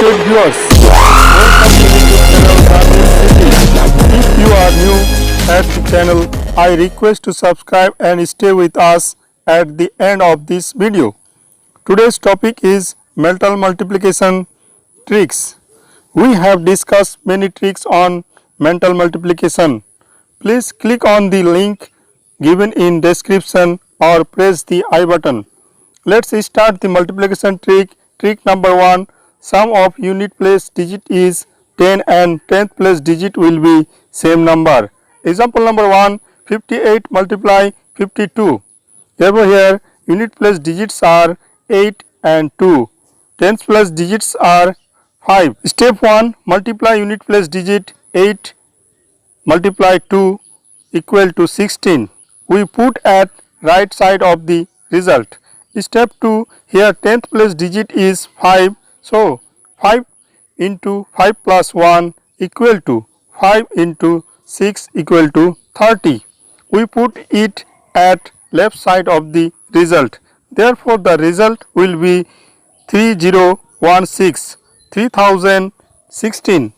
respected viewers, welcome to the YouTube channel Ganit. If you are new at the channel, I request to subscribe and stay with us at the end of this video. Today's topic is mental multiplication tricks. We have discussed many tricks on mental multiplication. Please click on the link given in description or press the I button. Let's start the multiplication trick. Trick number 1. Sum of unit place digit is 10 and 10th place digit will be same number. Example number 1. 58 multiply 52. Therefore here unit place digits are 8 and 2. 10th place digits are 5. Step 1. Multiply unit place digit 8 multiply 2 equal to 16. We put at right side of the result. Step 2. Here 10th place digit is 5. So 5 into 5 plus 1 equal to 5 into 6 equal to 30. We put it at left side of the result. Therefore the result will be 3016.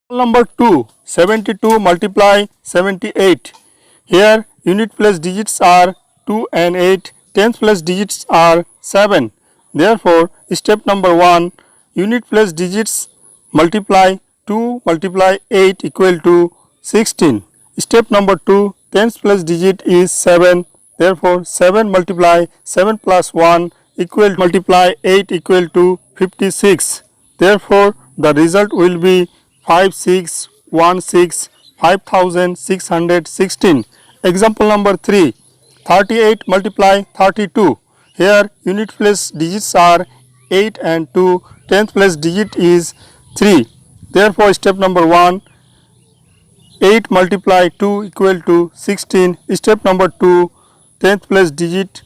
Number 2. 72 multiply 78. Here unit place digits are 2 and 8. 10th place digits are 7. Therefore, step number 1, unit place digits multiply 2 multiply 8 equal to 16. Step number 2, 10th place digit is 7. Therefore, 7 multiply 7 plus 1 equal multiply 8 equal to 56. Therefore, the result will be 5616. Example number 3. 38 multiply 32. Here unit place digits are 8 and 2. 10th place digit is 3. Therefore step number 1, 8 multiply 2 equal to 16. Step number 2, 10th place digit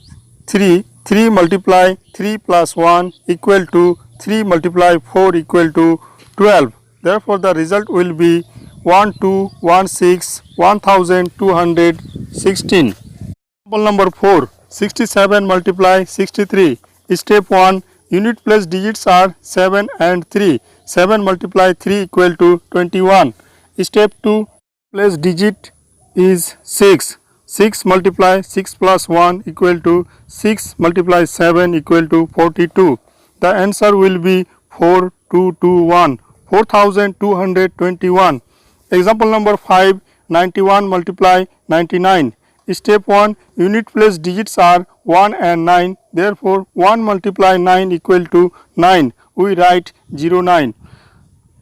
3. 3 multiply 3 plus 1 equal to 3 multiply 4 equal to 12. Therefore the result will be 1216. Example number 4. 67 multiply 63. Step 1. Unit place digits are 7 and 3. 7 multiply 3 equal to 21. Step 2. Place digit is 6. 6 multiply 6 plus 1 equal to 6 multiply 7 equal to 42. The answer will be 4221. 4221. Example number 5. 91 multiply 99. Step 1. Unit place digits are 1 and 9. Therefore, 1 multiply 9 equal to 9. We write 09.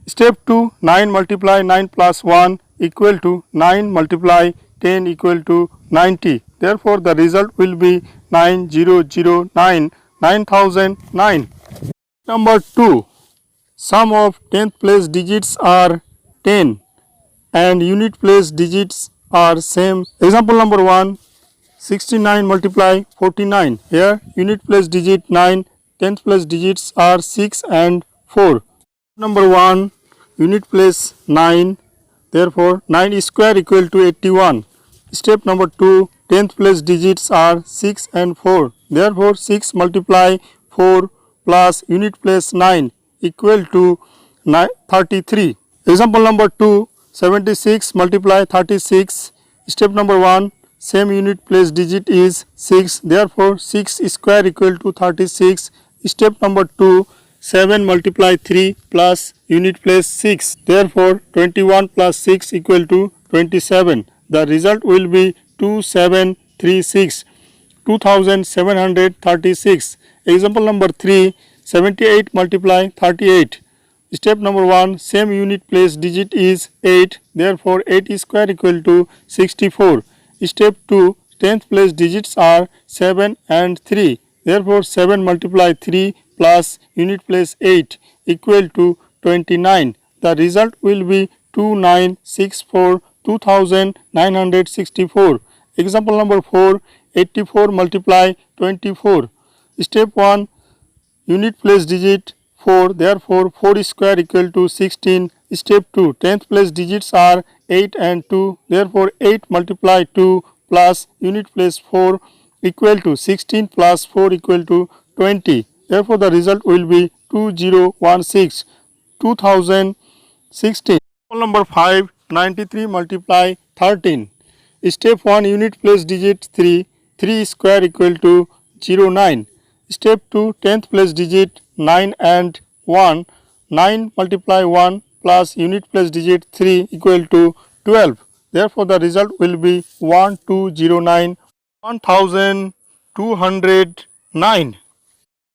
Step 2. 9 multiply 9 plus 1 equal to 9 multiply 10 equal to 90. Therefore, the result will be 9009. Number 2. Sum of 10th place digits are 10 and unit place digits are same. Example number 1. 69 multiply 49. Here unit place digit 9, 10th place digits are 6 and 4. Number 1. Unit place 9. Therefore 9 square equal to 81. Step number 2. 10th place digits are 6 and 4. Therefore 6 multiply 4 plus unit place 9 equal to 33. Example number 2. 76 multiply 36. Step number 1. Same unit place digit is 6. Therefore 6 square equal to 36. Step number 2. 7 multiply 3 plus unit place 6. Therefore 21 plus 6 equal to 27. The result will be 2736. Example number 3. 78 multiply 38. Step number 1. Same unit place digit is 8. Therefore 8 square equal to 64. Step 2. 10th place digits are 7 and 3. Therefore 7 multiply 3 plus unit place 8 equal to 29. The result will be 2964. Example number 4. 84 multiply 24. Step 1. Unit place digit 4. Therefore 4 square equal to 16. Step 2. 10th place digits are 8 and 2. Therefore 8 multiply 2 plus unit place 4 equal to 16 plus 4 equal to 20. Therefore the result will be 2016. 2016. Example number 5, 93 multiply 13. Step 1, unit place digit 3, 3 square equal to 09. Step 2, 10th place digit 9 and 1, 9 multiply 1 plus unit place digit 3 equal to 12. Therefore, the result will be 1209, 1209.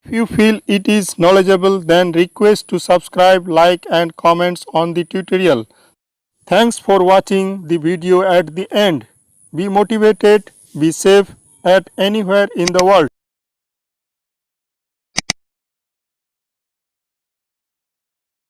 If you feel it is knowledgeable, then request to subscribe, like and comments on the tutorial. Thanks for watching the video at the end. Be motivated, be safe at anywhere in the world.